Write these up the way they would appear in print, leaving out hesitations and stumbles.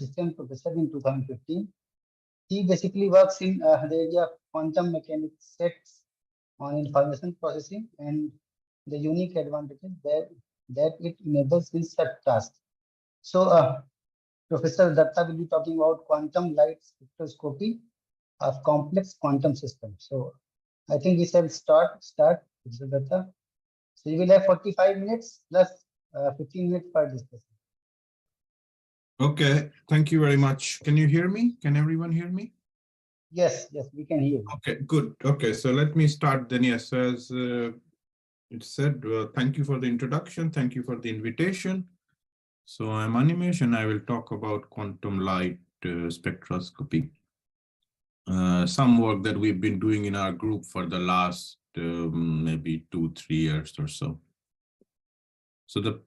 assistant professor in 2015. He basically works in the area of quantum mechanics sets on information processing, and the unique advantage is that it enables in such tasks. So, Professor Datta will be talking about quantum light spectroscopy of complex quantum systems. So, I think we shall start, Professor Datta. So, you will have 45 minutes plus 15 minutes per discussion. Okay, thank you very much. Can you hear me? Can everyone hear me? Yes, we can hear you. Okay, good. Okay, so let me start then. Yes, as it said, thank you for the introduction. Thank you for the invitation. So I'm Animesh and I will talk about quantum light spectroscopy. Some work that we've been doing in our group for the last maybe 2-3 years or so. So the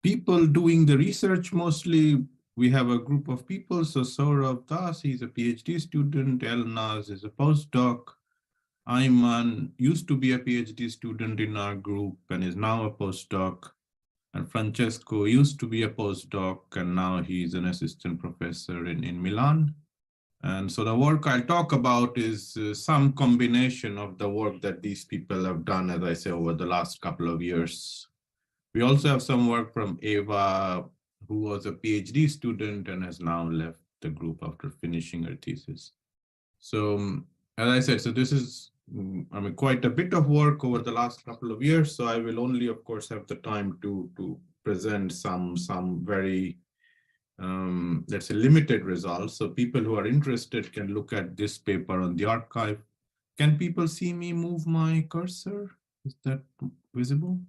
people doing the research, mostly we have a group of people. So Saurav Das, he's a PhD student. Elnaz is a postdoc. Ayman used to be a PhD student in our group and is now a postdoc. And Francesco used to be a postdoc and now he's an assistant professor in Milan. And so the work I'll talk about is some combination of the work that these people have done, as I say, over the last couple of years. We also have some work from Eva, who was a PhD student and has now left the group after finishing her thesis. So as I said, so this is quite a bit of work over the last couple of years. So I will only, of course, have the time to present some very, let's say, limited results. So people who are interested can look at this paper on the archive. Can people see me move my cursor? Is that visible?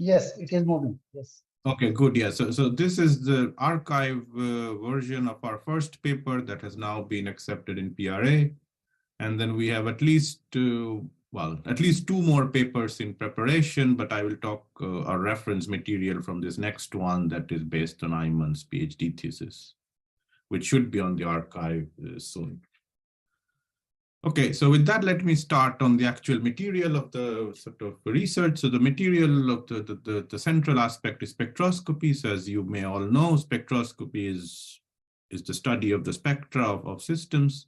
Yes, it is moving. Yes. Okay, good. Yeah. So this is the archive version of our first paper that has now been accepted in PRA. And then we have at least 2 more papers in preparation, but I will talk our reference material from this next one that is based on Ayman's PhD thesis, which should be on the archive soon. Okay, so with that, let me start on the actual material of the sort of research. So the material of the central aspect is spectroscopy. So as you may all know, spectroscopy is the study of the spectra of systems.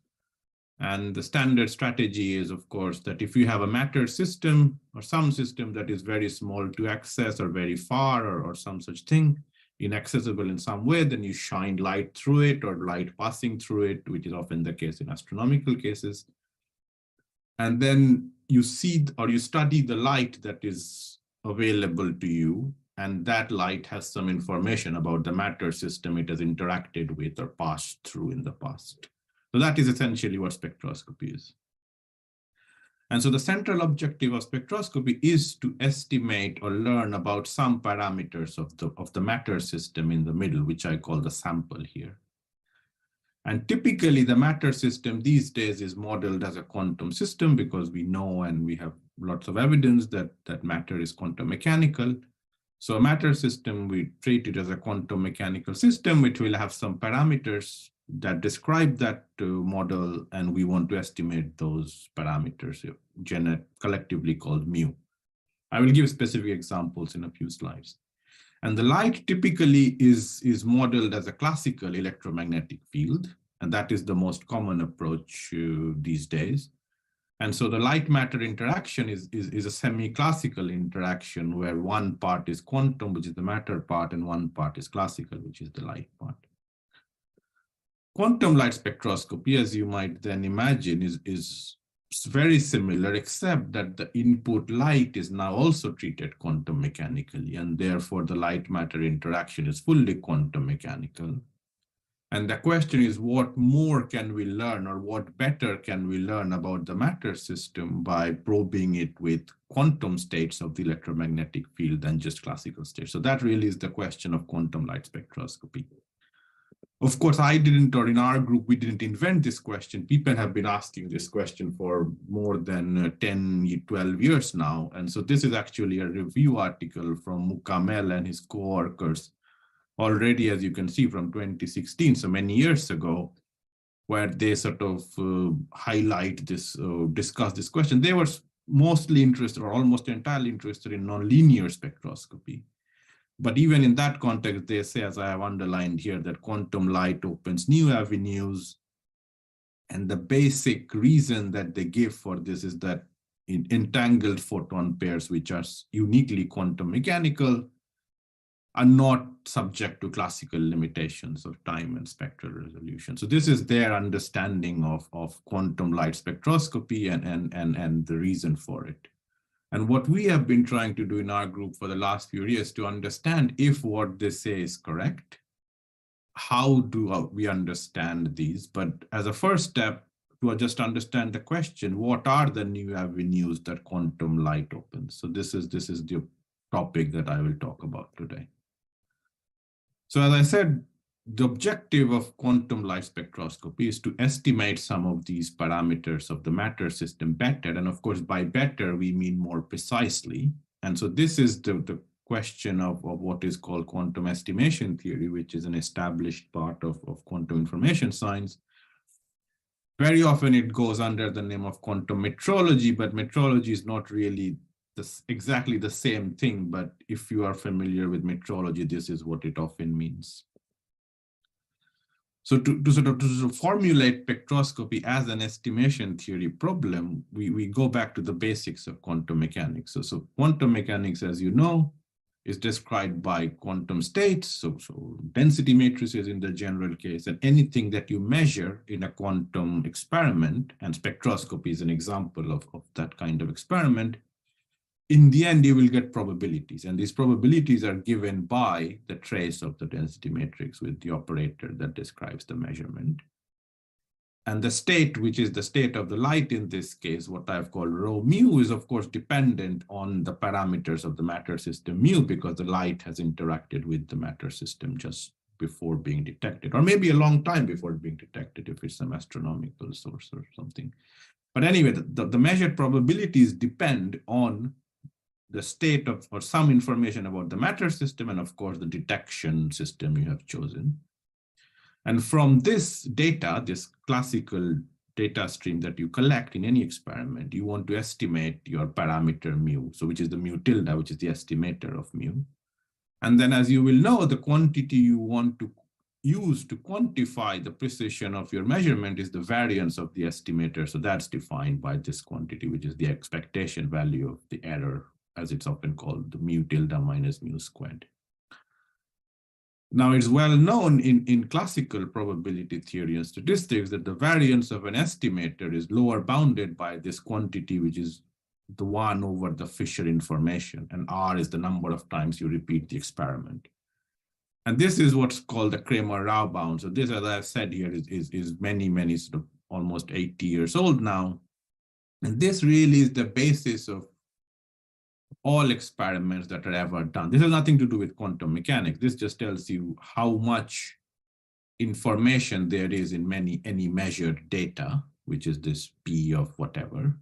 And the standard strategy is, of course, that if you have a matter system or some system that is very small to access or very far or some such thing, inaccessible in some way, then you shine light through it or light passing through it, which is often the case in astronomical cases. And then you see or you study the light that is available to you, and that light has some information about the matter system it has interacted with or passed through in the past. So that is essentially what spectroscopy is. And so the central objective of spectroscopy is to estimate or learn about some parameters of the matter system in the middle, which I call the sample here. And typically the matter system these days is modeled as a quantum system because we know and we have lots of evidence that matter is quantum mechanical. So a matter system, we treat it as a quantum mechanical system, which will have some parameters that describe that model, and we want to estimate those parameters, collectively called mu. I will give specific examples in a few slides. And the light typically is modeled as a classical electromagnetic field, and that is the most common approach these days. And so the light-matter interaction is a semi-classical interaction where one part is quantum, which is the matter part, and one part is classical, which is the light part. Quantum light spectroscopy, as you might then imagine, is very similar, except that the input light is now also treated quantum mechanically, and therefore the light-matter interaction is fully quantum mechanical. And the question is, what more can we learn, or what better can we learn about the matter system by probing it with quantum states of the electromagnetic field than just classical states? So that really is the question of quantum light spectroscopy. Of course, I didn't, or in our group, we didn't invent this question. People have been asking this question for more than 10, 12 years now. And so this is actually a review article from Mukamel and his co-workers already, as you can see, from 2016, so many years ago, where they sort of highlight this, discuss this question. They were mostly interested or almost entirely interested in nonlinear spectroscopy. But even in that context, they say, as I have underlined here, that quantum light opens new avenues. And the basic reason that they give for this is that in entangled photon pairs, which are uniquely quantum mechanical, are not subject to classical limitations of time and spectral resolution. So this is their understanding of quantum light spectroscopy and the reason for it. And what we have been trying to do in our group for the last few years to understand if what they say is correct, how do we understand these? But as a first step, to just understand the question, what are the new avenues that quantum light opens? So this is the topic that I will talk about today. So as I said, the objective of quantum light spectroscopy is to estimate some of these parameters of the matter system better. And of course, by better, we mean more precisely. And so this is the question of what is called quantum estimation theory, which is an established part of quantum information science. Very often it goes under the name of quantum metrology, but metrology is not really exactly the same thing. But if you are familiar with metrology, this is what it often means. So to sort of formulate spectroscopy as an estimation theory problem, we go back to the basics of quantum mechanics. So quantum mechanics, as you know, is described by quantum states, so density matrices in the general case, and anything that you measure in a quantum experiment, and spectroscopy is an example of that kind of experiment. In the end, you will get probabilities, and these probabilities are given by the trace of the density matrix with the operator that describes the measurement. And the state, which is the state of the light in this case, what I've called rho mu, is of course dependent on the parameters of the matter system mu, because the light has interacted with the matter system just before being detected, or maybe a long time before being detected if it's some astronomical source or something. But anyway, the measured probabilities depend on the state of, or some information about the matter system, and of course the detection system you have chosen. And from this data, this classical data stream that you collect in any experiment, you want to estimate your parameter mu, so which is the mu tilde, which is the estimator of mu. And then, as you will know, the quantity you want to use to quantify the precision of your measurement is the variance of the estimator. So that's defined by this quantity, which is the expectation value of the error, as it's often called, the mu tilde minus mu squared. Now, it's well known in classical probability theory and statistics that the variance of an estimator is lower bounded by this quantity, which is the 1 over the Fisher information, and R is the number of times you repeat the experiment. And this is what's called the Kramer-Rao bound. So this, as I've said here, is many sort of almost 80 years old now. And this really is the basis of all experiments that are ever done. This has nothing to do with quantum mechanics. This just tells you how much information there is in any measured data, which is this P of whatever.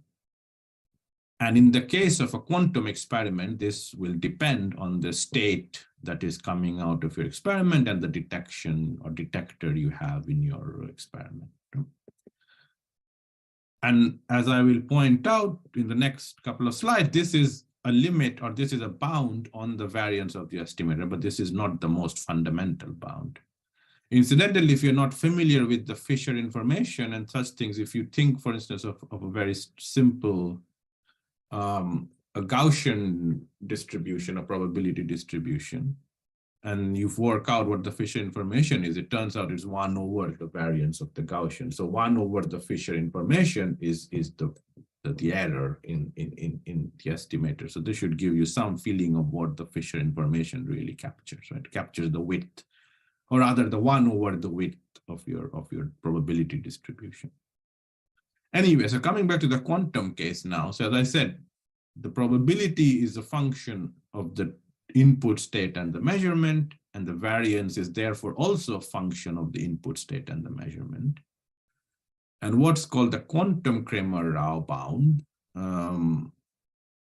And in the case of a quantum experiment, this will depend on the state that is coming out of your experiment and the detection or detector you have in your experiment. And as I will point out in the next couple of slides, this is a limit, or this is a bound on the variance of the estimator, but this is not the most fundamental bound. Incidentally, if you're not familiar with the Fisher information and such things, if you think, for instance, of a very simple a Gaussian distribution, a probability distribution, and you work out what the Fisher information is, it turns out it's 1 over the variance of the Gaussian. So 1 over the Fisher information is the error in the estimator. So this should give you some feeling of what the Fisher information really captures, right? It captures the width, or rather the 1 over the width of your probability distribution. Anyway, so coming back to the quantum case now, so as I said, the probability is a function of the input state and the measurement, and the variance is therefore also a function of the input state and the measurement. And what's called the quantum Kramer-Rao bound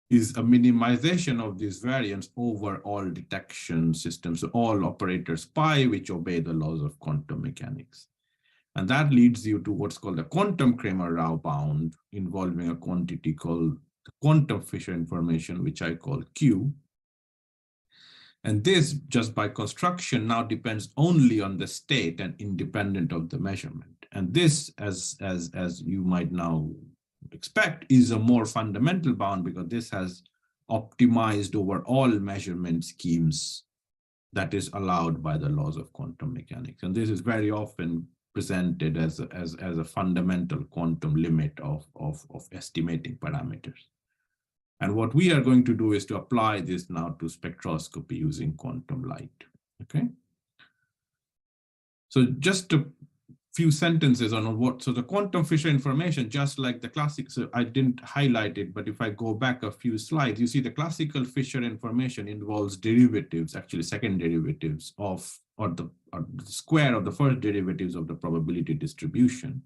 is a minimization of this variance over all detection systems, so all operators pi, which obey the laws of quantum mechanics. And that leads you to what's called the quantum Kramer-Rao bound, involving a quantity called the quantum Fisher information, which I call Q. And this, just by construction, now depends only on the state and independent of the measurement. And this, as you might now expect, is a more fundamental bound because this has optimized over all measurement schemes that is allowed by the laws of quantum mechanics. And this is very often presented as a fundamental quantum limit of estimating parameters. And what we are going to do is to apply this now to spectroscopy using quantum light, okay? So just a few sentences on what, so the quantum Fisher information, just like the classic, so I didn't highlight it, but if I go back a few slides, you see the classical Fisher information involves derivatives, actually second derivatives of, or the square of the first derivatives of the probability distribution.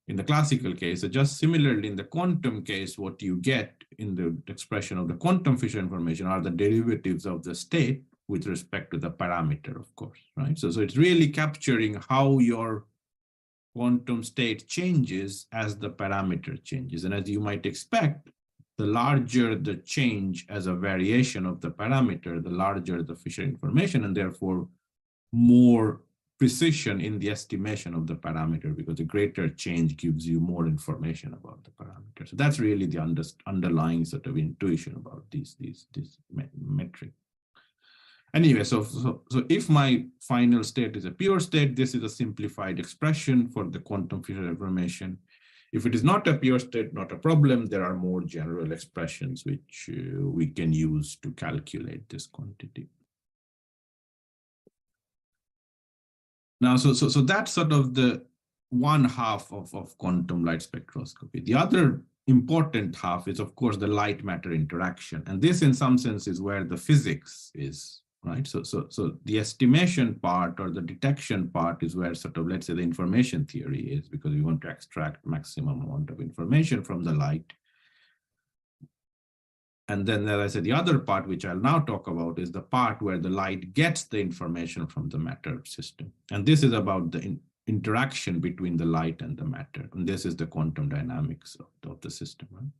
In the classical case, so just similarly in the quantum case, what you get in the expression of the quantum Fisher information are the derivatives of the state with respect to the parameter, of course, right? So it's really capturing how your quantum state changes as the parameter changes. And as you might expect, the larger the change as a variation of the parameter, the larger the Fisher information, and therefore more precision in the estimation of the parameter, because the greater change gives you more information about the parameter. So that's really the underlying sort of intuition about this metric. Anyway, so if my final state is a pure state, this is a simplified expression for the quantum Fisher information. If it is not a pure state, not a problem. There are more general expressions which we can use to calculate this quantity. Now, so that's sort of the one half of quantum light spectroscopy. The other important half is, of course, the light matter interaction. And this, in some sense, is where the physics is, right? So the estimation part or the detection part is where sort of, let's say, the information theory is, because we want to extract maximum amount of information from the light. And then, as I said, the other part, which I'll now talk about, is the part where the light gets the information from the matter system. And this is about the interaction between the light and the matter. And this is the quantum dynamics of the system. Right?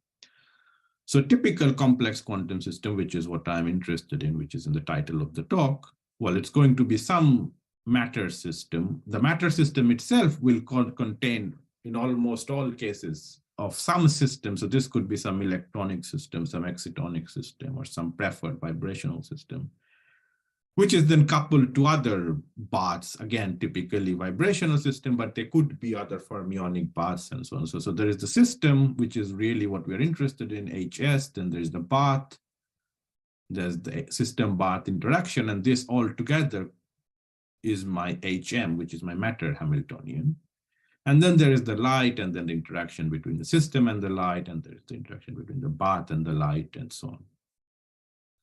So typical complex quantum system, which is what I'm interested in, which is in the title of the talk, well, it's going to be some matter system. The matter system itself will contain, in almost all cases, of some system. So this could be some electronic system, some excitonic system, or some preferred vibrational system, which is then coupled to other baths, again, typically vibrational system, but there could be other fermionic baths and so on. So there is the system, which is really what we're interested in, HS, then there's the bath, there's the system bath interaction, and this all together is my HM, which is my matter Hamiltonian. And then there is the light, and then the interaction between the system and the light, and there's the interaction between the bath and the light, and so on.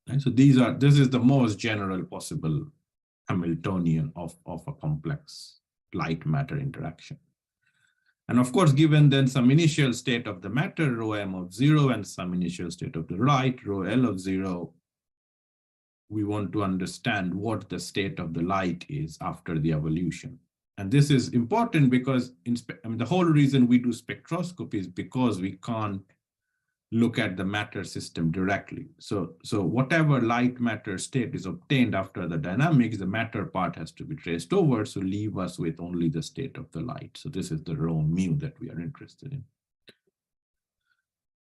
Right? So this is the most general possible Hamiltonian of a complex light matter interaction. And of course, given then some initial state of the matter, rho m of 0, and some initial state of the light, rho l of 0, we want to understand what the state of the light is after the evolution. And this is important because the whole reason we do spectroscopy is because we can't look at the matter system directly. So whatever light matter state is obtained after the dynamics, the matter part has to be traced over, so leave us with only the state of the light. So this is the rho mu that we are interested in.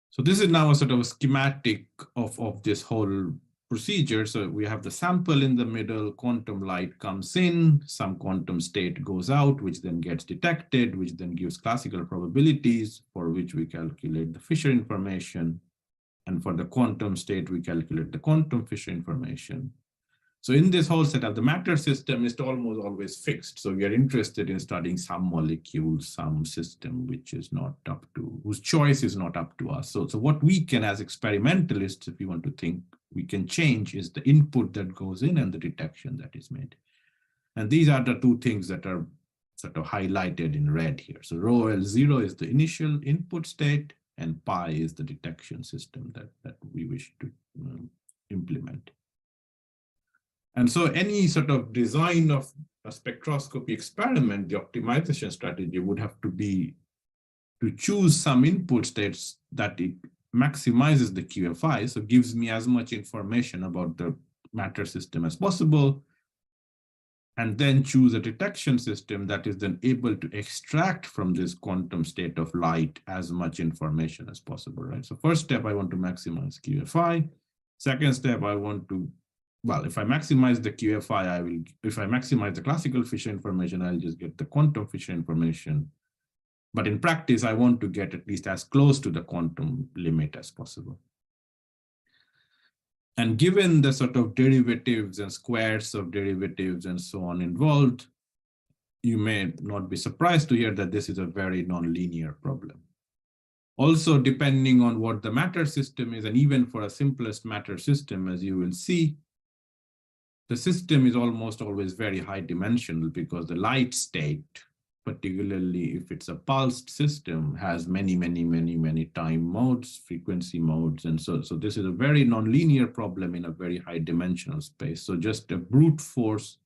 So this is now a sort of a schematic of this whole procedure. So we have the sample in the middle, quantum light comes in, some quantum state goes out, which then gets detected, which then gives classical probabilities for which we calculate the Fisher information. And for the quantum state, we calculate the quantum Fisher information. So in this whole setup, the matter system is almost always fixed. So we are interested in studying some molecule, some system, which is not up to, whose choice is not up to us. So what we can, as experimentalists, if we want to think, we can change is the input that goes in and the detection that is made. And these are the two things that are sort of highlighted in red here. So rho L0 is the initial input state, and pi is the detection system that we wish to implement. And so any sort of design of a spectroscopy experiment, the optimization strategy would have to be to choose some input states that it maximizes the QFI, so gives me as much information about the matter system as possible, and then choose a detection system that is then able to extract from this quantum state of light as much information as possible, right? So first step, I want to maximize QFI. Second step, I want to, well, if I maximize the QFI, I will, if I maximize the classical Fisher information, I'll just get the quantum Fisher information. But in practice, I want to get at least as close to the quantum limit as possible. And given the sort of derivatives and squares of derivatives and so on involved, you may not be surprised to hear that this is a very nonlinear problem. Also, depending on what the matter system is, and even for a simplest matter system, as you will see, the system is almost always very high dimensional because the light state, particularly if it's a pulsed system, has many time modes, frequency modes. And so this is a very nonlinear problem in a very high dimensional space. So just a brute force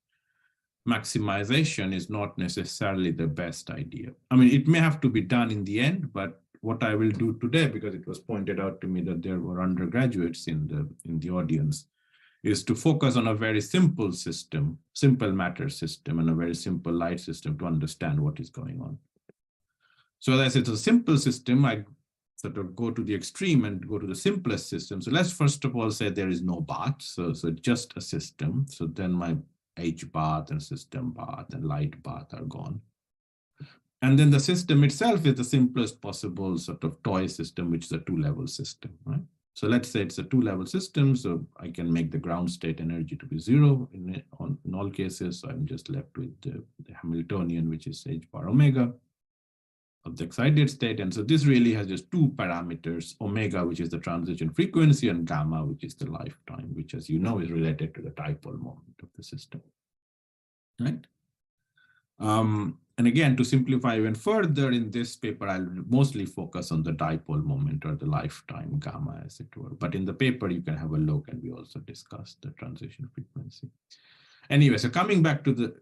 maximization is not necessarily the best idea. I mean, it may have to be done in the end, but what I will do today, because it was pointed out to me that there were undergraduates in the audience, is to focus on a very simple system, simple matter system, and a very simple light system to understand what is going on. So as it's a simple system, I sort of go to the extreme and go to the simplest system. So let's first of all say there is no bath, so just a system. So then my H bath and system bath and light bath are gone. And then the system itself is the simplest possible sort of toy system, which is a two-level system, right? So let's say it's a two-level system, so I can make the ground state energy to be 0 in all cases. So I'm just left with the Hamiltonian, which is h bar omega of the excited state. And so this really has just two parameters, omega, which is the transition frequency, and gamma, which is the lifetime, which, as you know, is related to the dipole moment of the system, right? And again, to simplify even further, in this paper, I'll mostly focus on the dipole moment or the lifetime gamma, as it were. But in the paper, you can have a look, and we also discussed the transition frequency. Anyway, so coming back to the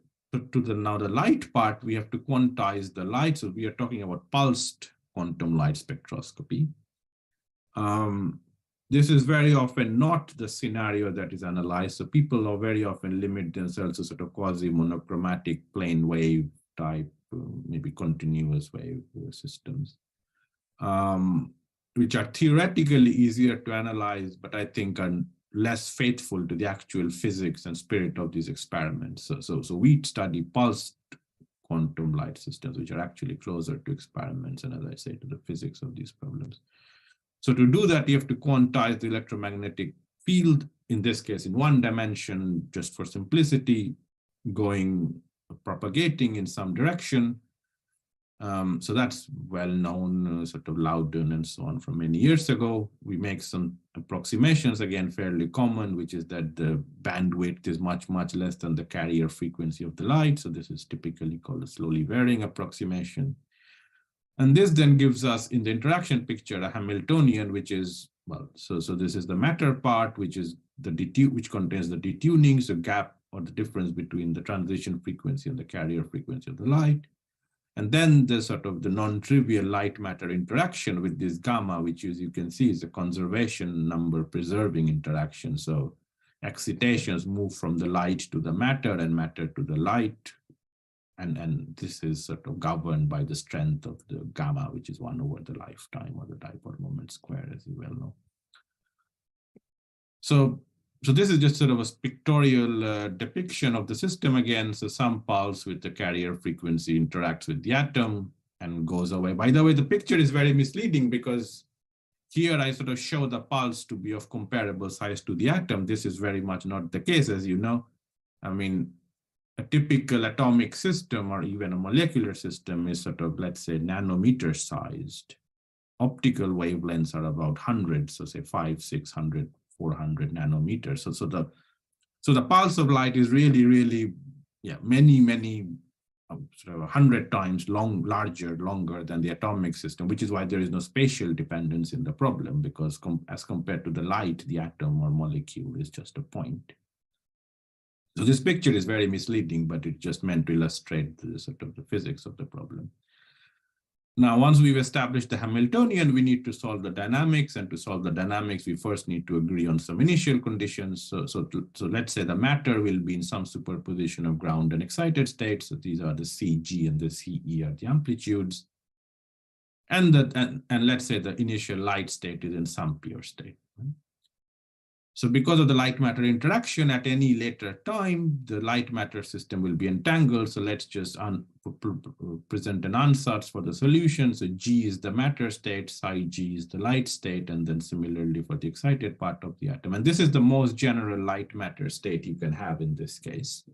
now the light part, we have to quantize the light. So we are talking about pulsed quantum light spectroscopy. This is very often not the scenario that is analyzed. So people are very often limit themselves to sort of quasi-monochromatic plane wave type, maybe continuous wave systems, which are theoretically easier to analyze, but I think are less faithful to the actual physics and spirit of these experiments. So we study pulsed quantum light systems, which are actually closer to experiments and, as I say, to the physics of these problems. So to do that, you have to quantize the electromagnetic field, in this case, in one dimension, just for simplicity, propagating in some direction. So that's well known, sort of Loudon and so on from many years ago. We make some approximations, again, fairly common, which is that the bandwidth is much less than the carrier frequency of the light. So this is typically called a slowly varying approximation. And this then gives us, in the interaction picture, a Hamiltonian, which is, well, so this is the matter part, which is which contains the detuning, so gap or the difference between the transition frequency and the carrier frequency of the light. And then the sort of the non-trivial light matter interaction with this gamma, which, as you can see, is a conservation number preserving interaction. So excitations move from the light to the matter and matter to the light. And this is sort of governed by the strength of the gamma, which is 1 over the lifetime or the dipole moment square, as you well know. So this is just sort of a pictorial depiction of the system again. So some pulse with the carrier frequency interacts with the atom and goes away. By the way, the picture is very misleading because here I sort of show the pulse to be of comparable size to the atom. This is very much not the case, as you know. I mean, a typical atomic system or even a molecular system is sort of, let's say, nanometer sized. Optical wavelengths are about hundreds, so say 500, 600, 400 nanometers. So the pulse of light is really, yeah, many sort of 100 times longer than the atomic system, which is why there is no spatial dependence in the problem, because as compared to the light, the atom or molecule is just a point. So this picture is very misleading, but it's just meant to illustrate the sort of the physics of the problem. Now, once we've established the Hamiltonian, we need to solve the dynamics. And to solve the dynamics, we first need to agree on some initial conditions. So let's say the matter will be in some superposition of ground and excited states. So these are the CG and the CE are the amplitudes. And let's say the initial light state is in some pure state. So because of the light matter interaction at any later time, the light matter system will be entangled. So let's just present an ansatz for the solution. So G is the matter state, psi G is the light state, and then similarly for the excited part of the atom. And this is the most general light matter state you can have in this case.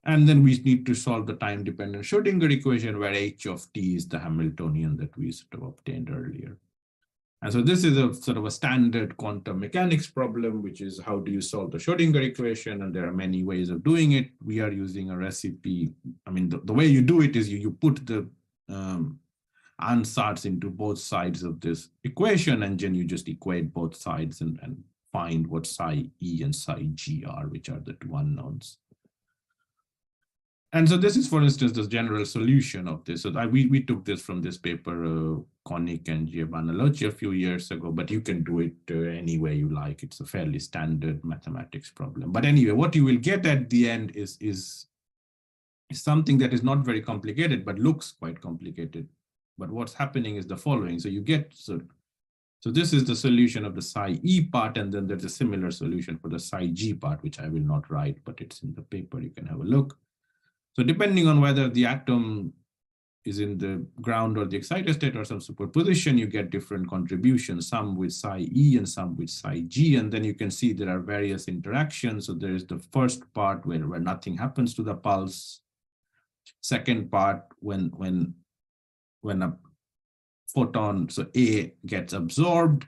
And then we need to solve the time-dependent Schrodinger equation where H of T is the Hamiltonian that we sort of obtained earlier. And so this is a sort of a standard quantum mechanics problem, which is how do you solve the Schrodinger equation? And there are many ways of doing it. We are using a recipe. I mean, the way you do it is you put the ansatz into both sides of this equation, and then you just equate both sides and find what psi E and psi G are, which are the two unknowns. And so this is, for instance, the general solution of this. So we took this from this paper, Koenig and Giovanalotti a few years ago, but you can do it any way you like. It's a fairly standard mathematics problem. But anyway, what you will get at the end is something that is not very complicated, but looks quite complicated. But what's happening is the following. So you get, so this is the solution of the psi E part, and then there's a similar solution for the psi G part, which I will not write, but it's in the paper. You can have a look. So depending on whether the atom is in the ground or the excited state or some superposition, you get different contributions, some with psi E and some with psi G. And then you can see there are various interactions. So there is the first part where nothing happens to the pulse. Second part, when a photon, so A gets absorbed,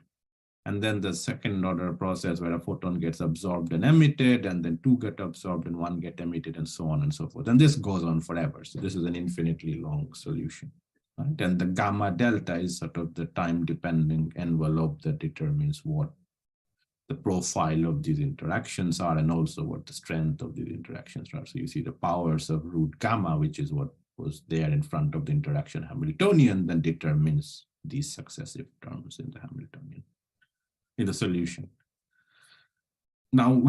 and then the second order process where a photon gets absorbed and emitted, and then two get absorbed and one get emitted, and so on and so forth. And this goes on forever. So this is an infinitely long solution, right? And the gamma delta is sort of the time-dependent envelope that determines what the profile of these interactions are, and also what the strength of these interactions are. So you see the powers of root gamma, which is what was there in front of the interaction Hamiltonian, then determines these successive terms in the Hamiltonian, in the solution. Now,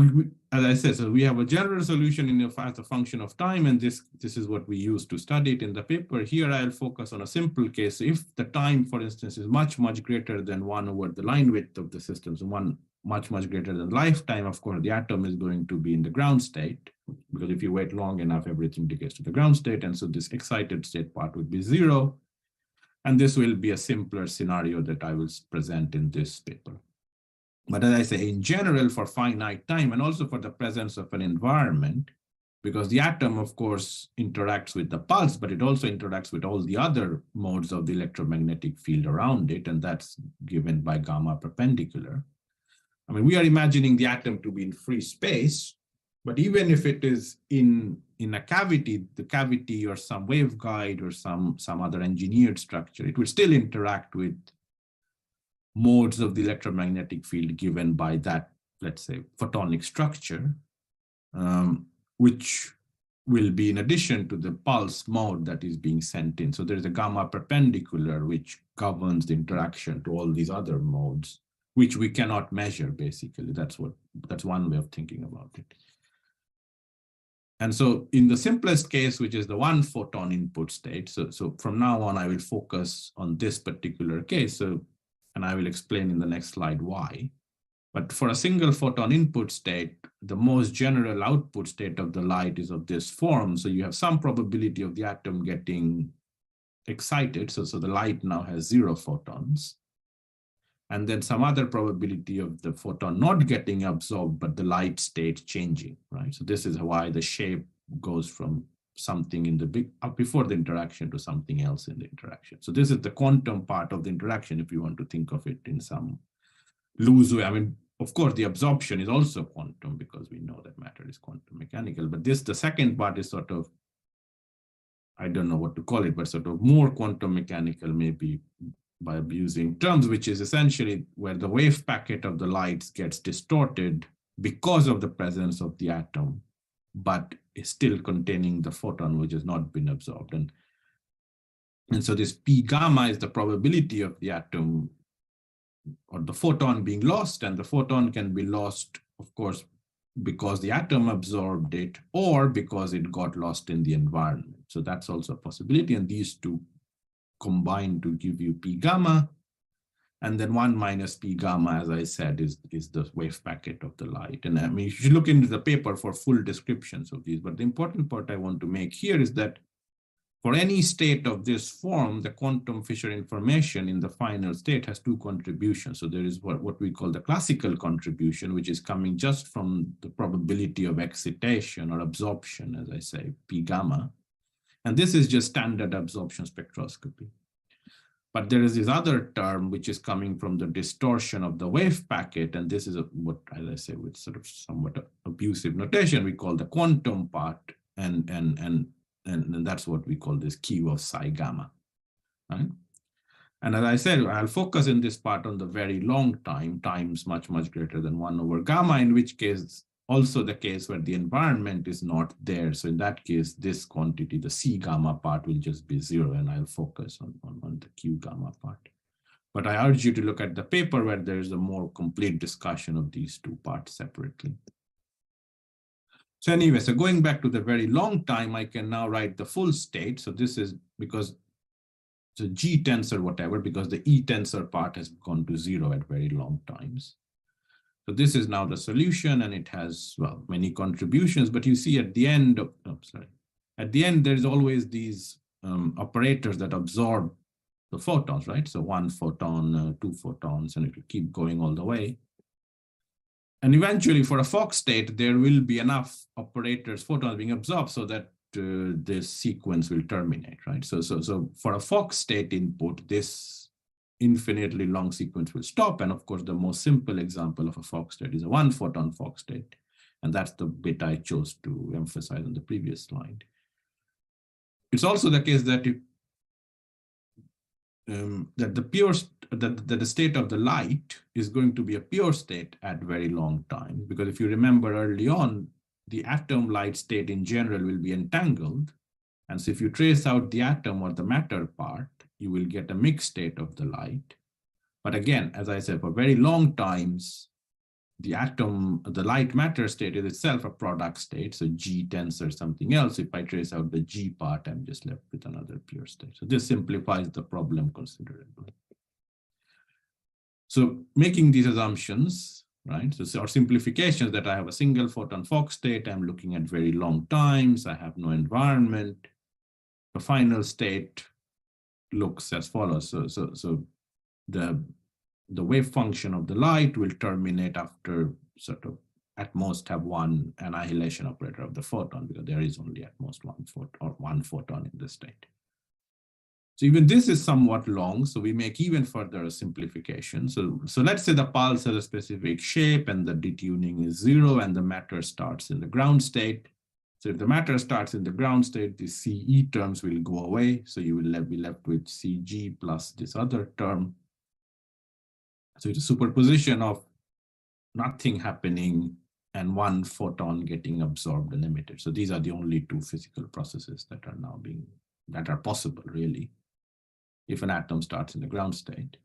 as I said, so we have a general solution as a function of time, and this is what we use to study it in the paper. Here, I'll focus on a simple case. If the time, for instance, is much, much greater than 1 over the line width of the system, so 1 much, much greater than lifetime, of course, the atom is going to be in the ground state, because if you wait long enough, everything decays to the ground state, and so this excited state part would be 0. And this will be a simpler scenario that I will present in this paper. But as I say, in general, for finite time, and also for the presence of an environment, because the atom, of course, interacts with the pulse, but it also interacts with all the other modes of the electromagnetic field around it, and that's given by gamma perpendicular. I mean, we are imagining the atom to be in free space, but even if it is in a cavity, the cavity or some waveguide or some other engineered structure, it will still interact with modes of the electromagnetic field given by that, let's say, photonic structure, which will be in addition to the pulse mode that is being sent in. So there's a gamma perpendicular which governs the interaction to all these other modes, which we cannot measure, basically. That's one way of thinking about it. And so in the simplest case, which is the one photon input state, so from now on, I will focus on this particular case. And I will explain in the next slide why. But for a single photon input state, the most general output state of the light is of this form. So you have some probability of the atom getting excited. So the light now has 0 photons. And then some other probability of the photon not getting absorbed, but the light state changing, right? So this is why the shape goes from something in the before the interaction to something else in the interaction. So this is the quantum part of the interaction, if you want to think of it in some loose way. I mean, of course, the absorption is also quantum because we know that matter is quantum mechanical, but the second part is sort of, I don't know what to call it, but sort of more quantum mechanical, maybe by abusing terms, which is essentially where the wave packet of the lights gets distorted because of the presence of the atom, but is still containing the photon which has not been absorbed. And And so this P gamma is the probability of the atom or the photon being lost, and the photon can be lost, of course, because the atom absorbed it or because it got lost in the environment. So that's also a possibility, and these two combine to give you P gamma. And then 1 minus P gamma, as I said, is the wave packet of the light. And I mean, you should look into the paper for full descriptions of these. But the important part I want to make here is that for any state of this form, the quantum Fisher information in the final state has two contributions. So there is what we call the classical contribution, which is coming just from the probability of excitation or absorption, as I say, P gamma. And this is just standard absorption spectroscopy. But there is this other term which is coming from the distortion of the wave packet. And this is what, as I say, with sort of somewhat abusive notation, we call the quantum part. And that's what we call this Q of psi gamma, right? And as I said, I'll focus in this part on the very long time, times much, much greater than 1 over gamma, in which case also the case where the environment is not there. So in that case, this quantity, the C gamma part will just be 0, and I'll focus on the Q gamma part. But I urge you to look at the paper where there is a more complete discussion of these two parts separately. So anyway, so going back to the very long time, I can now write the full state. So this is because the G tensor, whatever, because the E tensor part has gone to 0 at very long times. So this is now the solution, and it has, well, many contributions, but you see at the end of, at the end, there's always these operators that absorb the photons, right? So 1 photon, 2 photons, and it will keep going all the way. And eventually, for a Fock state, there will be enough operators, photons being absorbed so that this sequence will terminate, right? So for a Fock state input, this infinitely long sequence will stop. And of course, the most simple example of a Fock state is a 1 photon Fock state. And that's the bit I chose to emphasize on the previous slide. It's also the case that that the state of the light is going to be a pure state at very long time, because if you remember early on, the atom light state in general will be entangled. And so if you trace out the atom or the matter part, you will get a mixed state of the light. But again, as I said, for very long times, the atom, the light matter state is itself a product state. So G tensor something else. If I trace out the G part, I'm just left with another pure state. So this simplifies the problem considerably. So making these assumptions, right? So our simplifications that I have a single photon Fock state, I'm looking at very long times, I have no environment. The final state looks as follows. So the wave function of the light will terminate after sort of at most have one annihilation operator of the photon, because there is only at most one photon in the state. So even this is somewhat long, so we make even further simplification. So let's say the pulse has a specific shape and the detuning is 0 and the matter starts in the ground state. So if the matter starts in the ground state, the CE terms will go away. So you will be left with CG plus this other term. So it's a superposition of nothing happening and one photon getting absorbed and emitted. So these are the only two physical processes that are now that are possible, really, if an atom starts in the ground state.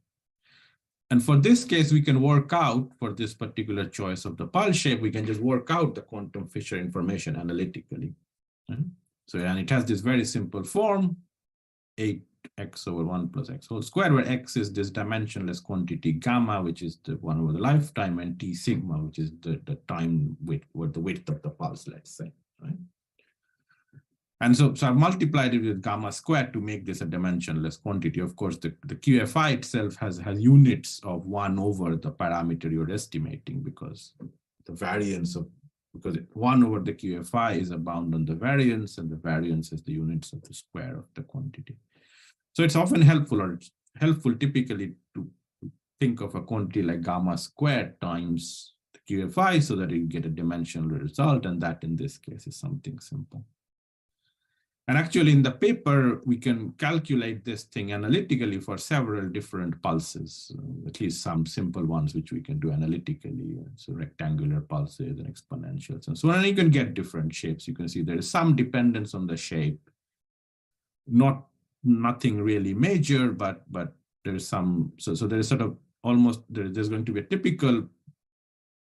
And for this case, we can work out, for this particular choice of the pulse shape, we can just work out the quantum Fisher information analytically. Right? So, and it has this very simple form, 8x over 1 plus x whole square, where x is this dimensionless quantity gamma, which is the 1 over the lifetime, and t sigma, which is the time width, or the width of the pulse, let's say, right? And so I've multiplied it with gamma squared to make this a dimensionless quantity. Of course, the QFI itself has units of 1 over the parameter you're estimating, because the variance of, because 1 over the QFI is a bound on the variance, and the variance is the units of the square of the quantity. So it's often helpful, or it's helpful typically to think of a quantity like gamma squared times the QFI so that you get a dimensional result, and that in this case is something simple. And actually in the paper, we can calculate this thing analytically for several different pulses, at least some simple ones which we can do analytically. So rectangular pulses and exponentials and so on. And you can get different shapes. You can see there is some dependence on the shape, not nothing really major, but there's some, so there's sort of almost, there's going to be a typical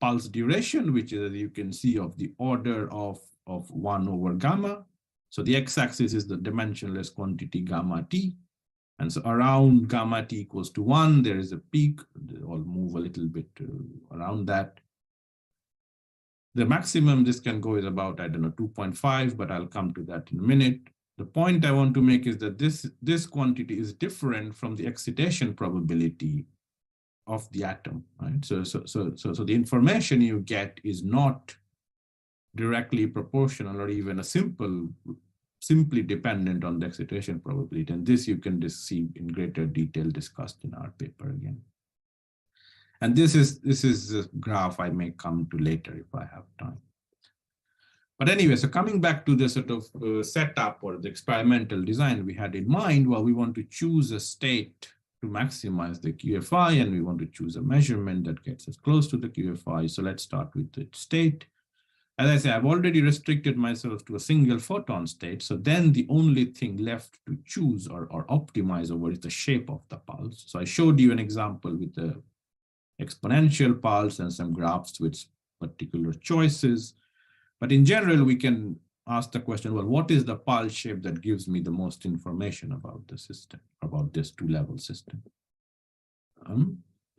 pulse duration, which is, as you can see, of the order of 1 over gamma. So the x-axis is the dimensionless quantity gamma t. And so around gamma t equals to 1, there is a peak. They all move a little bit around that. The maximum this can go is about, I don't know, 2.5, but I'll come to that in a minute. The point I want to make is that this quantity is different from the excitation probability of the atom, right? So the information you get is not directly proportional or even a simply dependent on the excitation probability. And this you can see in greater detail discussed in our paper again. And this is a graph I may come to later if I have time. But anyway, so coming back to the sort of setup or the experimental design we had in mind, well, we want to choose a state to maximize the QFI, and we want to choose a measurement that gets us close to the QFI. So let's start with the state. As I say, I've already restricted myself to a single photon state. So then the only thing left to choose or optimize over is the shape of the pulse. So I showed you an example with the exponential pulse and some graphs with particular choices. But in general, we can ask the question, well, what is the pulse shape that gives me the most information about the system, about this two-level system?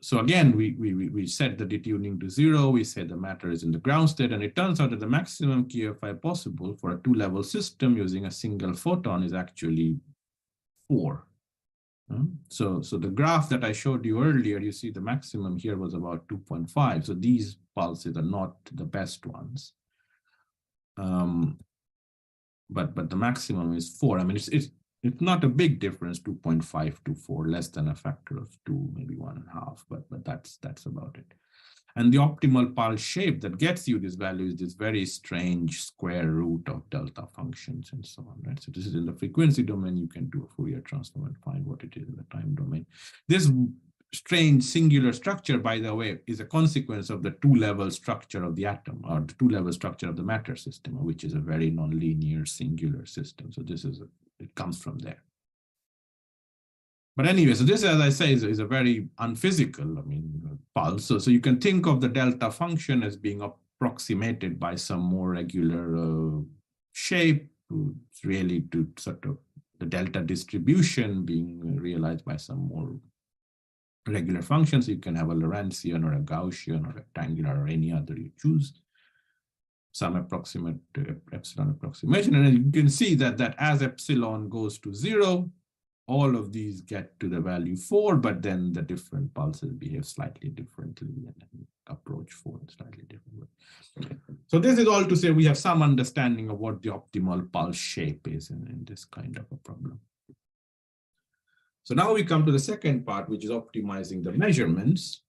So again, we set the detuning to 0. We say the matter is in the ground state, and it turns out that the maximum QFI possible for a two-level system using a single photon is actually 4. So the graph that I showed you earlier, you see the maximum here was about 2.5. So these pulses are not the best ones. But the maximum is 4. I mean, it's not a big difference, 2.5 to 4, less than a factor of 2, maybe 1.5, but that's about it. And the optimal pulse shape that gets you this value is this very strange square root of delta functions and so on, right? So this is in the frequency domain. You can do a Fourier transform and find what it is in the time domain. This strange singular structure, by the way, is a consequence of the two-level structure of the atom, or the two-level structure of the matter system, which is a very nonlinear singular system. So this is it comes from there. But anyway, so this, as I say, is a very unphysical, I mean, pulse. So you can think of the delta function as being approximated by some more regular shape, really to sort of the delta distribution being realized by some more regular functions. You can have a Lorentzian or a Gaussian or rectangular or any other you choose, some approximate epsilon approximation. And you can see that as epsilon goes to 0, all of these get to the value 4, but then the different pulses behave slightly differently and approach 4 in slightly different way. So this is all to say we have some understanding of what the optimal pulse shape is in this kind of a problem. So now we come to the second part, which is optimizing the measurements.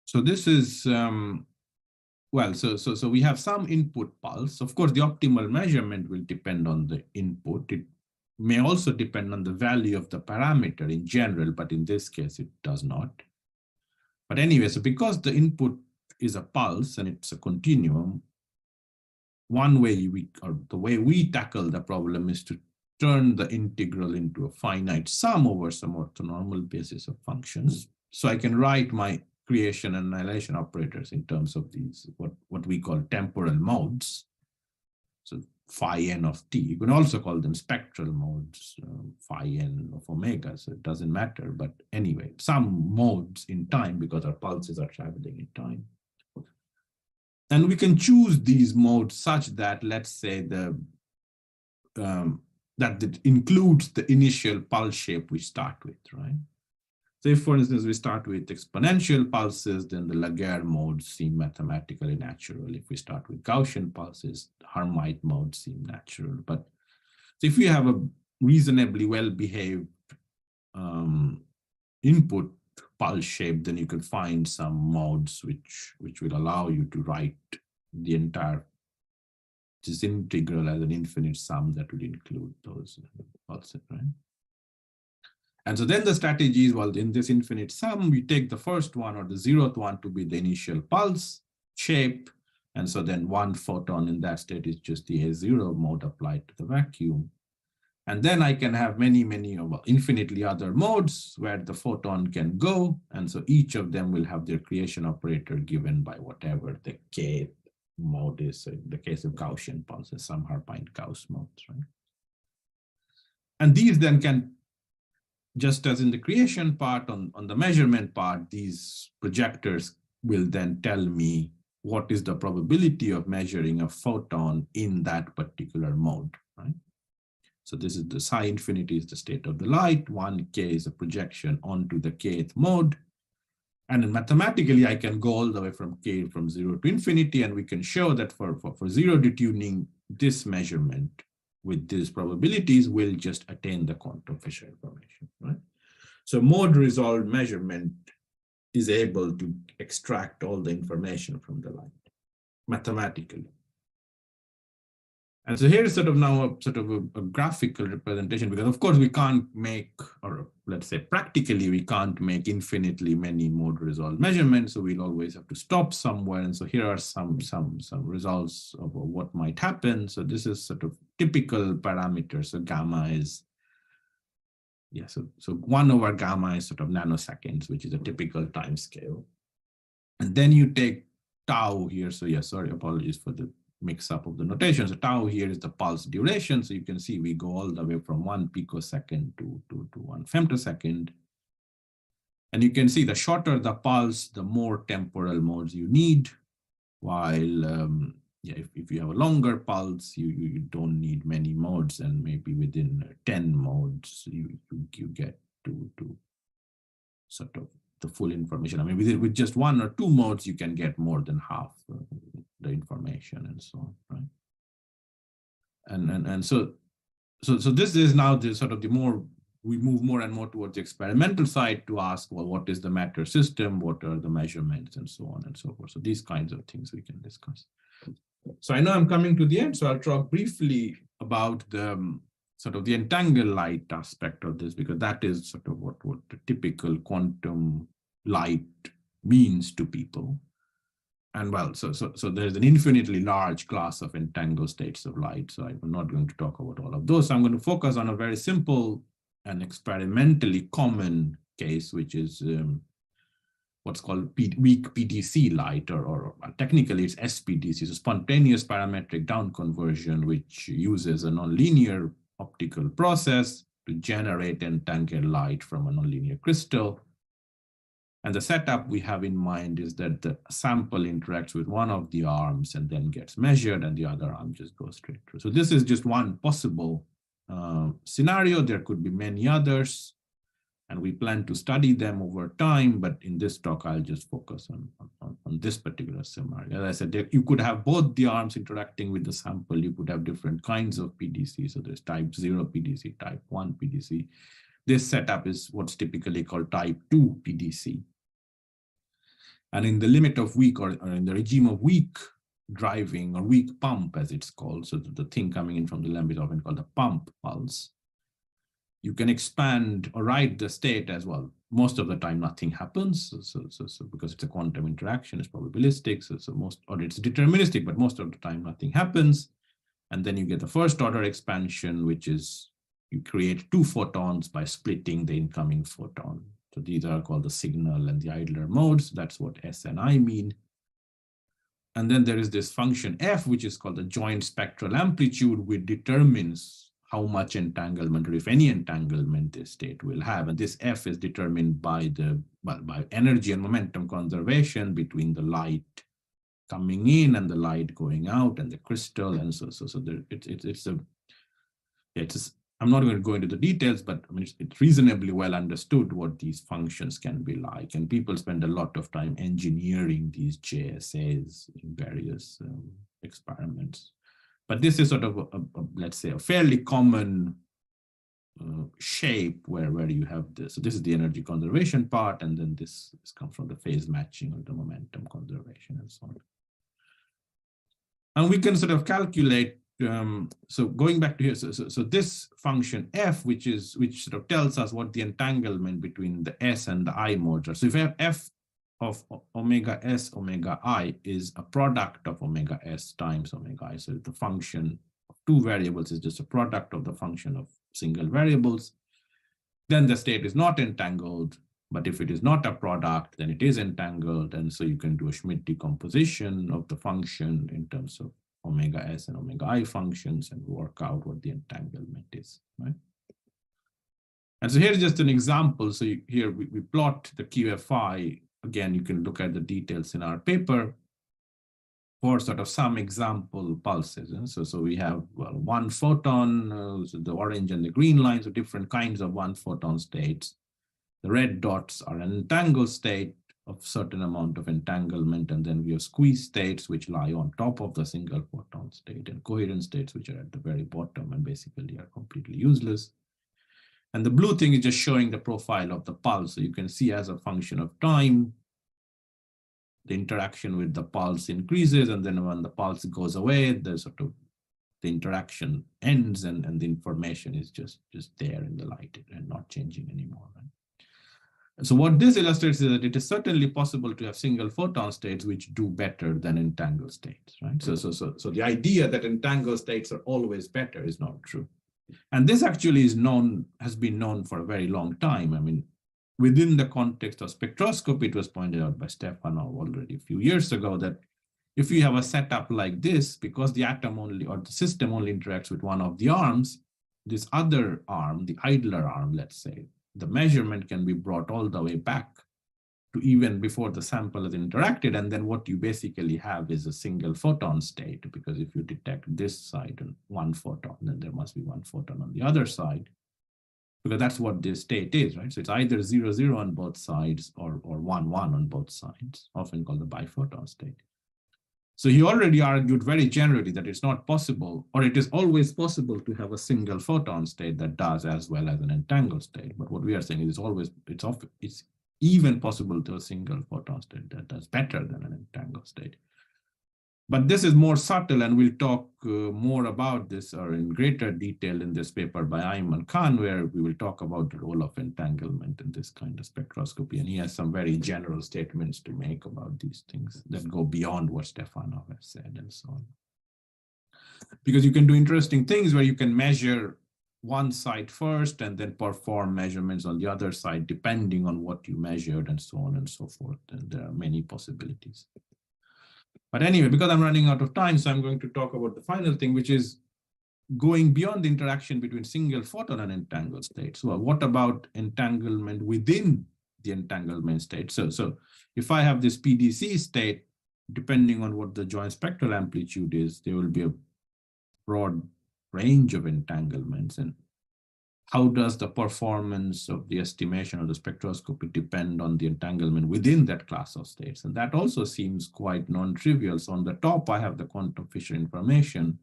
So this is, well, so we have some input pulse. Of course, the optimal measurement will depend on the input. It may also depend on the value of the parameter in general, but in this case, it does not. But anyway, so because the input is a pulse and it's a continuum, one way the way we tackle the problem is to turn the integral into a finite sum over some orthonormal basis of functions. So I can write my creation and annihilation operators in terms of these, what we call temporal modes. So phi n of t. You can also call them spectral modes, phi n of omega, so it doesn't matter. But anyway, some modes in time because our pulses are traveling in time. And we can choose these modes such that, let's say, that it includes the initial pulse shape we start with, right? So if, for instance, we start with exponential pulses, then the Laguerre modes seem mathematically natural. If we start with Gaussian pulses, Hermite modes seem natural. But so if we have a reasonably well-behaved input pulse shape, then you can find some modes which will allow you to write the entire this integral as an infinite sum that will include those pulses, right? And so then the strategy is, well, in this infinite sum, we take the first one or the 0th one to be the initial pulse shape. And so then one photon in that state is just the A0 mode applied to the vacuum. And then I can have many, well, infinitely other modes where the photon can go. And so each of them will have their creation operator given by whatever the kth mode is. So in the case of Gaussian pulses, some Harpine-Gauss modes, right? And these then can, just as in the creation part, on the measurement part, these projectors will then tell me what is the probability of measuring a photon in that particular mode, right? So this is the psi infinity is the state of the light. 1k is a projection onto the kth mode. And then mathematically, I can go all the way from k from 0 to infinity, and we can show that for zero detuning, this measurement with these probabilities will just attain the quantum Fisher information, right? So mode resolved measurement is able to extract all the information from the light mathematically. And so here is sort of now a graphical representation, because of course we can't make, or let's say practically we can't make infinitely many mode resolved measurements. So we'll always have to stop somewhere. And so here are some results of what might happen. So this is sort of typical parameters. So gamma is, yeah, so 1 over gamma is sort of nanoseconds, which is a typical time scale. And then you take tau here. So yeah, sorry, apologies for the mix up of the notation. So tau here is the pulse duration. So you can see we go all the way from 1 picosecond to 1 femtosecond. And you can see the shorter the pulse, the more temporal modes you need. While if you have a longer pulse, you don't need many modes, and maybe within 10 modes you get to sort of the full information. I mean, with just 1 or 2 modes, you can get more than half the information and so on, right? And so this is now the sort of the more we move more and more towards the experimental side to ask, well, what is the matter system? What are the measurements and so on and so forth? So these kinds of things we can discuss. So I know I'm coming to the end, so I'll talk briefly about the sort of the entangled light aspect of this, because that is sort of what the typical quantum light means to people. And well, so there's an infinitely large class of entangled states of light. So I'm not going to talk about all of those. I'm going to focus on a very simple and experimentally common case, which is what's called weak PDC light, or technically it's SPDC, so spontaneous parametric down conversion, which uses a nonlinear optical process to generate entangled light from a nonlinear crystal. And the setup we have in mind is that the sample interacts with one of the arms and then gets measured, and the other arm just goes straight through. So this is just one possible scenario. There could be many others, and we plan to study them over time. But in this talk, I'll just focus on this particular scenario. As I said, you could have both the arms interacting with the sample. You could have different kinds of PDC. So there's type 0 PDC, type 1 PDC. This setup is what's typically called type 2 PDC. And in the limit of weak, or in the regime of weak driving, or weak pump as it's called, so the thing coming in from the limb is often called the pump pulse, you can expand or write the state as well. Most of the time nothing happens, so because it's a quantum interaction, it's probabilistic, or it's deterministic, but most of the time nothing happens. And then you get the first order expansion, which is you create 2 photons by splitting the incoming photon. So these are called the signal and the idler modes. That's what S and I mean. And then there is this function F, which is called the joint spectral amplitude, which determines how much entanglement, or if any entanglement, this state will have. And this F is determined by by energy and momentum conservation between the light coming in and the light going out and the crystal. And I'm not going to go into the details, but I mean, it's reasonably well understood what these functions can be like. And people spend a lot of time engineering these JSAs in various experiments. But this is sort of, let's say, a fairly common shape where you have this. So this is the energy conservation part, and then this comes from the phase matching or the momentum conservation and so on. And we can sort of calculate. So going back to here, so this function F, which sort of tells us what the entanglement between the S and the I modes are. So if I have F of omega S omega I is a product of omega S times omega I. So the function of 2 variables is just a product of the function of single variables, then the state is not entangled. But if it is not a product, then it is entangled. And so you can do a Schmidt decomposition of the function in terms of omega s and omega I functions and work out what the entanglement is, right? And so here's just an example. So here we plot the QFI. Again, you can look at the details in our paper for sort of some example pulses. And so we have one photon, so the orange and the green lines are different kinds of one photon states. The red dots are an entangled state of certain amount of entanglement, and then we have squeeze states which lie on top of the single photon state, and coherent states which are at the very bottom and basically are completely useless. And the blue thing is just showing the profile of the pulse. So you can see as a function of time, the interaction with the pulse increases, and then when the pulse goes away, the sort of the interaction ends, and the information is just there in the light and not changing anymore. Right? So what this illustrates is that it is certainly possible to have single photon states which do better than entangled states, right? So the idea that entangled states are always better is not true. And this actually has been known for a very long time. I mean, within the context of spectroscopy, it was pointed out by Stefano already a few years ago that if you have a setup like this, because the atom only or the system only interacts with one of the arms, this other arm, the idler arm, let's say, the measurement can be brought all the way back to even before the sample is interacted. And then what you basically have is a single photon state, because if you detect this side and one photon, then there must be one photon on the other side, because that's what this state is, right? So it's either 0, 0 on both sides or 1, 1 on both sides, often called the biphoton state. So he already argued very generally that it's not possible, or it is always possible to have a single photon state that does as well as an entangled state. But what we are saying is it's even possible to a single photon state that does better than an entangled state. But this is more subtle, and we'll talk more about this or in greater detail in this paper by Ayman Khan, where we will talk about the role of entanglement in this kind of spectroscopy. And he has some very general statements to make about these things that go beyond what Stefano has said and so on. Because you can do interesting things where you can measure one side first and then perform measurements on the other side, depending on what you measured and so on and so forth. And there are many possibilities. But anyway, because I'm running out of time, so I'm going to talk about the final thing, which is going beyond the interaction between single photon and entangled states. So what about entanglement within the entanglement state? So if I have this PDC state, depending on what the joint spectral amplitude is, there will be a broad range of entanglements. And how does the performance of the estimation of the spectroscopy depend on the entanglement within that class of states? And that also seems quite non-trivial. So on the top, I have the quantum Fisher information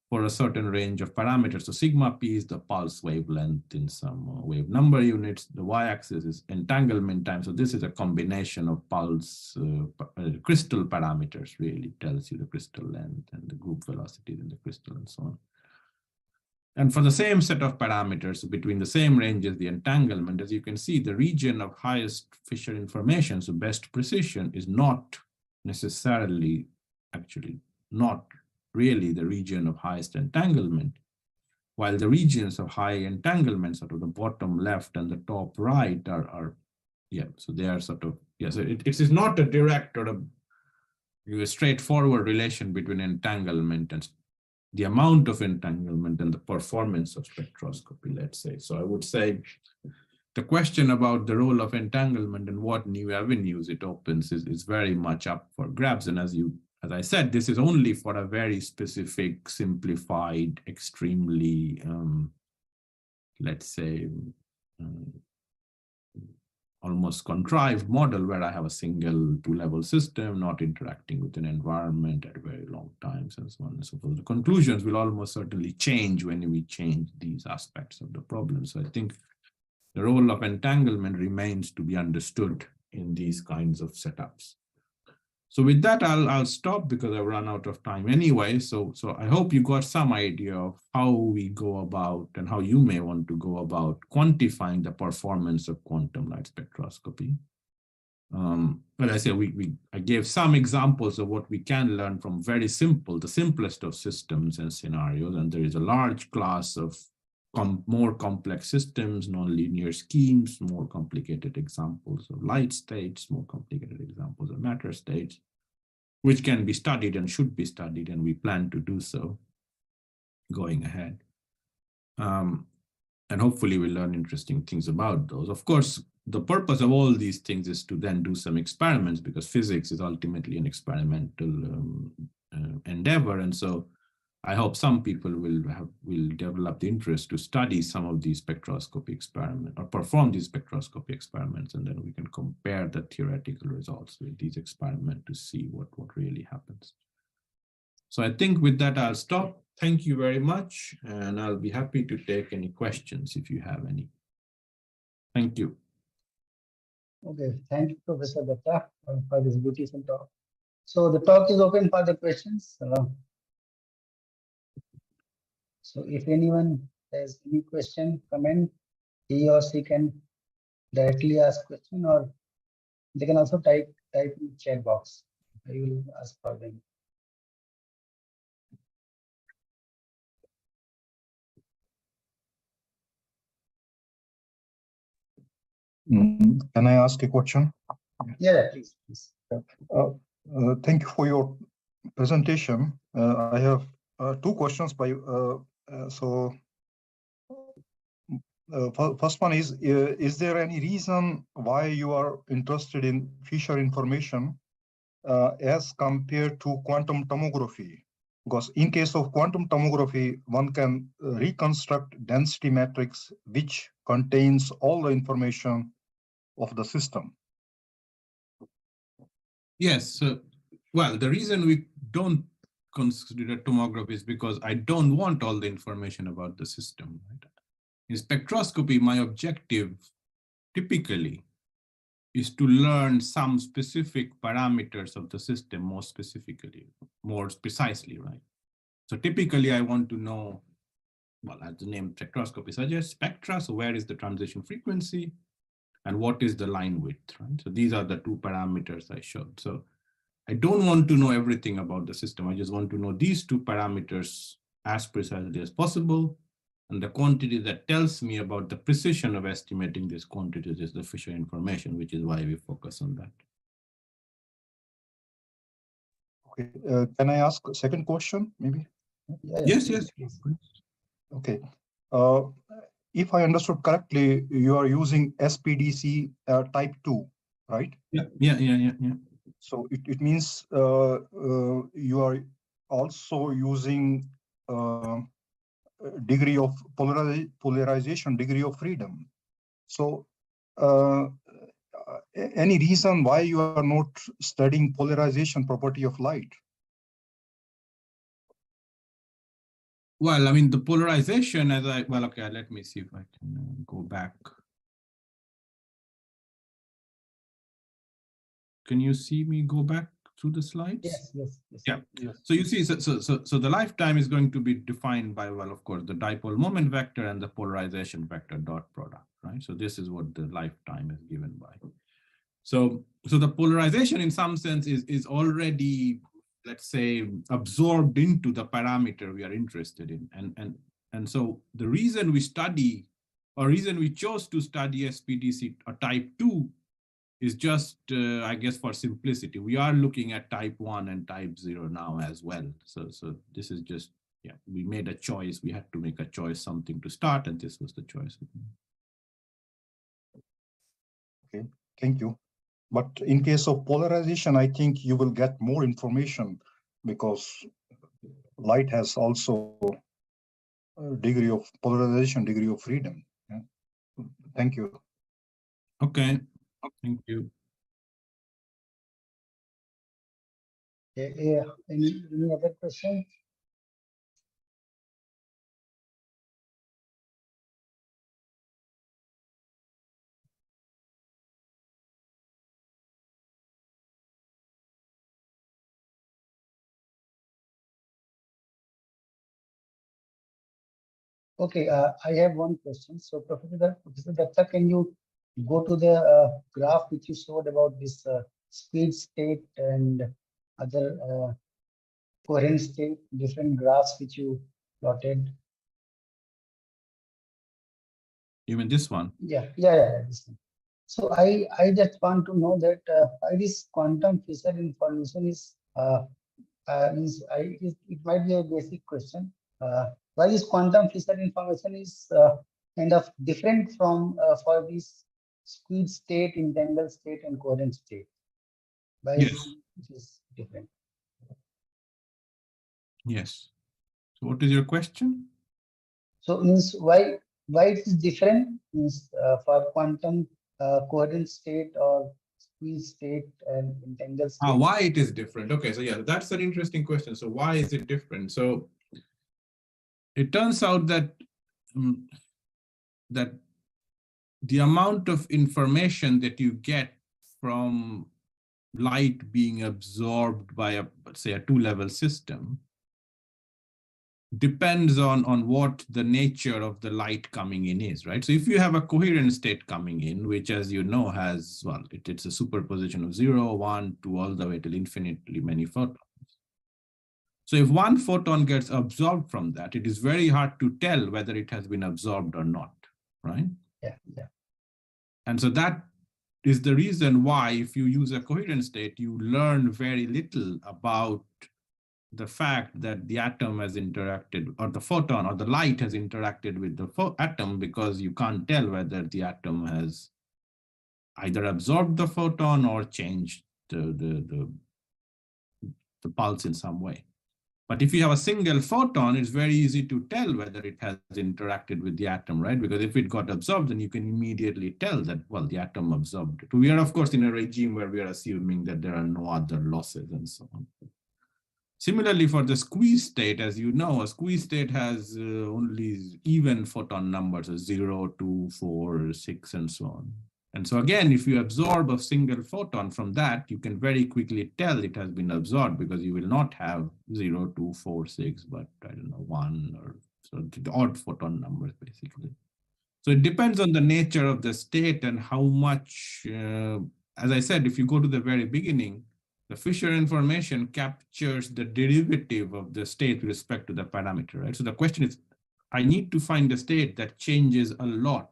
for a certain range of parameters. So sigma p is the pulse wavelength in some wave number units. The y-axis is entanglement time. So this is a combination of pulse crystal parameters, really tells you the crystal length and the group velocities in the crystal and so on. And for the same set of parameters between the same ranges, the entanglement, as you can see, the region of highest Fisher information, so best precision, is not necessarily, actually, not really the region of highest entanglement, while the regions of high entanglement, sort of the bottom left and the top right are so they are sort of, so it is not a direct or a straightforward relation between entanglement and the amount of entanglement and the performance of spectroscopy, let's say. So I would say the question about the role of entanglement and what new avenues it opens is very much up for grabs. And as I said, this is only for a very specific, simplified, extremely, let's say, almost contrived model where I have a single two-level system not interacting with an environment at very long times and so on and so forth. The conclusions will almost certainly change when we change these aspects of the problem. So I think the role of entanglement remains to be understood in these kinds of setups. So with that, I'll stop because I've run out of time anyway. So I hope you got some idea of how we go about and how you may want to go about quantifying the performance of quantum light spectroscopy. But I say I gave some examples of what we can learn from very simple, the simplest of systems and scenarios. And there is a large class of more complex systems, nonlinear schemes, more complicated examples of light states, more complicated examples of matter states, which can be studied and should be studied, and we plan to do so going ahead. And hopefully we'll learn interesting things about those. Of course, the purpose of all these things is to then do some experiments, because physics is ultimately an experimental endeavor. And so I hope some people will develop the interest to study some of these spectroscopy experiments or perform these spectroscopy experiments, and then we can compare the theoretical results with these experiments to see what really happens. So I think with that, I'll stop. Thank you very much, and I'll be happy to take any questions if you have any. Thank you. Okay, thank you, Professor Datta, for this beautiful talk. So the talk is open for the questions. So if anyone has any question, comment, he or she can directly ask question, or they can also type in the chat box. I will ask for them. Can I ask a question? Yeah, please. Thank you for your presentation. I have two questions by first one is there any reason why you are interested in Fisher information as compared to quantum tomography? Because in case of quantum tomography, one can reconstruct density matrix which contains all the information of the system. Yes. Well, the reason we don't consider tomography is because I don't want all the information about the system. Right? In spectroscopy, my objective typically is to learn some specific parameters of the system more specifically, more precisely, right? So typically I want to know, well, as the name spectroscopy suggests, spectra, so where is the transition frequency and what is the line width, right? So these are the two parameters I showed. So I don't want to know everything about the system. I just want to know these two parameters as precisely as possible. And the quantity that tells me about the precision of estimating these quantities is the Fisher information, which is why we focus on that. Okay, can I ask a second question, maybe? Yes. Okay. If I understood correctly, you are using SPDC type 2, right? Yeah. So it means you are also using degree of polarization, degree of freedom. So any reason why you are not studying polarization property of light? Well, I mean, the polarization okay, let me see if I can go back. Can you see me go back through the slides? Yes. Yeah. So you see, so the lifetime is going to be defined by, well, of course, the dipole moment vector and the polarization vector dot product, right? So this is what the lifetime is given by. So the polarization in some sense is already, let's say, absorbed into the parameter we are interested in. And so the reason we study, or reason we chose to study SPDC or type 2 is just, I guess, for simplicity. We are looking at type 1 and type 0 now as well. So this is just, yeah, we made a choice. We had to make a choice, something to start, and this was the choice. Okay, thank you. But in case of polarization, I think you will get more information because light has also a degree of polarization, degree of freedom. Yeah. Thank you. Okay, thank you. Okay, any other question? Okay, I have one question. So, Professor Datta, can you go to the graph which you showed about this speed state and other coherent state, different graphs which you plotted? You mean this one? Yeah. This one. So I just want to know that why this quantum Fisher information is it might be a basic question. Why this quantum Fisher information is kind of different from for this squeezed state, entangled state, and coherent state? Why Yes. it is different? Yes. So what is your question? So means why it is different means for quantum coherent state or squeezed state and entangled state? Why it is different? Okay, so yeah, that's an interesting question. So why is it different? So it turns out that that the amount of information that you get from light being absorbed by a, let's say, a two-level system depends on what the nature of the light coming in is, right? So if you have a coherent state coming in, which, as you know, has, well, it's a superposition of 0, 1, 2, all the way till infinitely many photons. So if one photon gets absorbed from that, it is very hard to tell whether it has been absorbed or not, right? Yeah. And so that is the reason why, if you use a coherent state, you learn very little about the fact that the atom has interacted, or the photon or the light has interacted with the atom, because you can't tell whether the atom has either absorbed the photon or changed the pulse in some way. But if you have a single photon, it's very easy to tell whether it has interacted with the atom, right? Because if it got absorbed, then you can immediately tell that, well, the atom absorbed it. We are, of course, in a regime where we are assuming that there are no other losses and so on. Similarly, for the squeeze state, as you know, a squeeze state has only even photon numbers, 0, 2, 4, 6, and so on. And so again, if you absorb a single photon from that, you can very quickly tell it has been absorbed, because you will not have 0, 2, 4, 6, but I don't know, 1, or so the odd photon numbers, basically. So it depends on the nature of the state and how much, as I said, if you go to the very beginning, the Fisher information captures the derivative of the state with respect to the parameter, right? So the question is, I need to find a state that changes a lot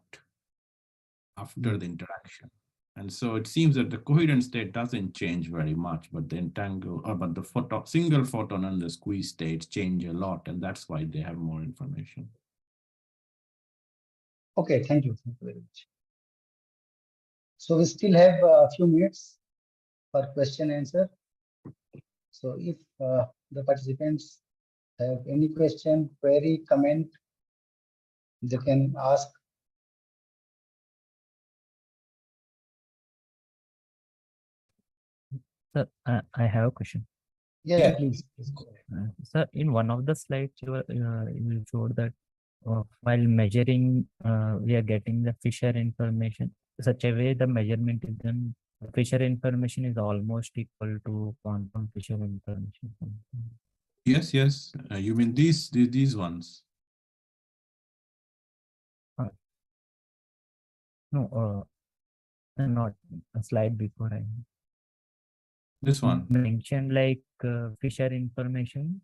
after the interaction. And so it seems that the coherent state doesn't change very much, but the entangled, but the single photon and the squeeze states change a lot, and that's why they have more information. Okay, thank you very much. So we still have a few minutes for question answer. So if the participants have any question, query, comment, they can ask. Sir, I have a question. Yeah, please. Sir, in one of the slides, you showed that while measuring, we are getting the Fisher information. Such a way, the measurement is done. Fisher information is almost equal to quantum Fisher information. Yes. You mean these ones? No, not a slide before. This one Mentioned like Fisher information,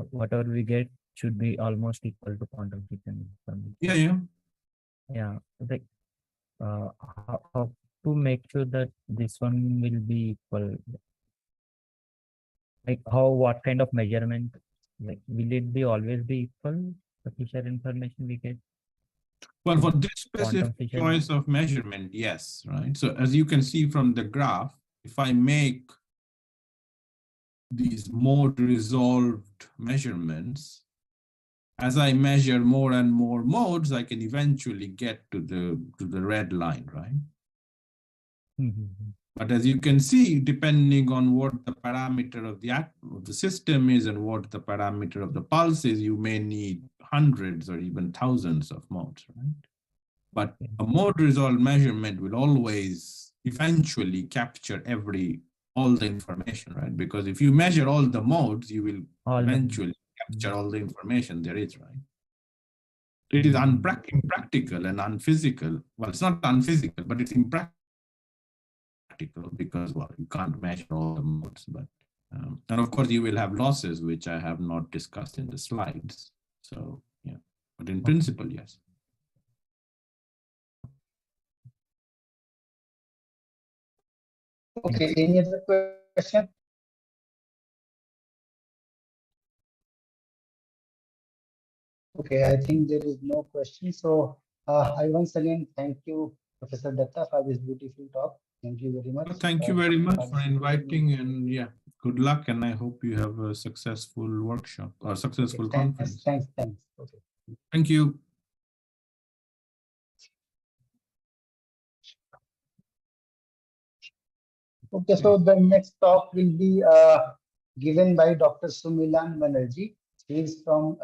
whatever we get should be almost equal to quantum Fisher information. Yeah. Like how to make sure that this one will be equal? Like what kind of measurement? Like will it be always be equal? The Fisher information we get. Well, for this specific choice of measurement, yes, right? So as you can see from the graph, if I make these mode resolved measurements, as I measure more and more modes, I can eventually get to the red line, right? But as you can see, depending on what the parameter of the system is and what the parameter of the pulse is, you may need hundreds or even thousands of modes, right? But a mode resolved measurement will always eventually capture all the information, right? Because if you measure all the modes, you will eventually capture all the information there is, right? It is impractical and unphysical. Well, it's not unphysical, but it's impractical because, well, you can't measure all the modes. But and of course, you will have losses, which I have not discussed in the slides. So, yeah, but in principle, yes. Okay, any other question? Okay, I think there is no question. So I once again thank you, Professor Datta, for this beautiful talk. Thank you very much. Thank you very much for participating. inviting, and yeah, good luck, and I hope you have a successful workshop or successful Okay, conference. thanks. Okay. Thank you. Okay, so the next talk will be given by Dr. Sumilan Banerjee. He is from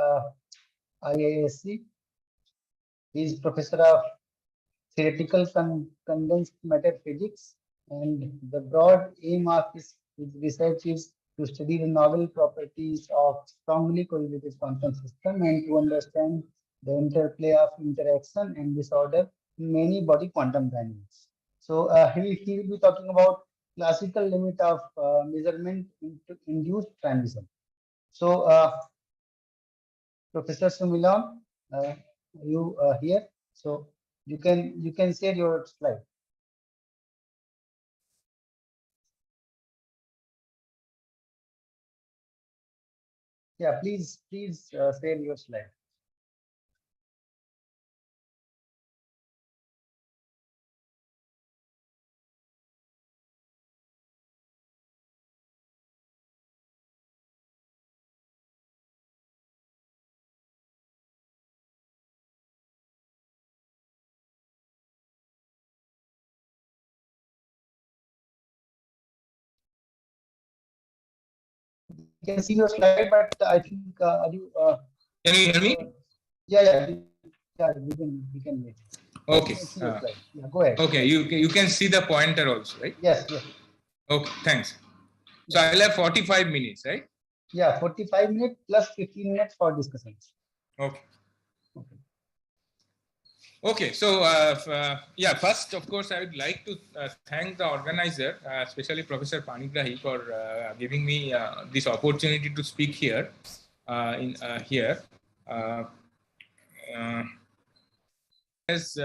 IISc. He is professor of theoretical condensed matter physics, and the broad aim of his research is to study the novel properties of strongly correlated quantum system and to understand the interplay of interaction and disorder in many body quantum dynamics. So he will be talking about classical limit of measurement into induced transition. So Professor Sumilan, you here? So you can share your slide. Yeah, please share your slide. You can see your slide, but I think are you? Can you hear me? Yeah, we can make. Okay. You can see your slide. Yeah, go ahead. Okay, you can see the pointer also, right? Yes. Okay, thanks. So I'll have 45 minutes, right? Yeah, 45 minutes plus 15 minutes for discussions. Okay. Okay, so yeah, first, of course, I would like to thank the organizer, especially Professor Panigrahi, for giving me this opportunity to speak here. As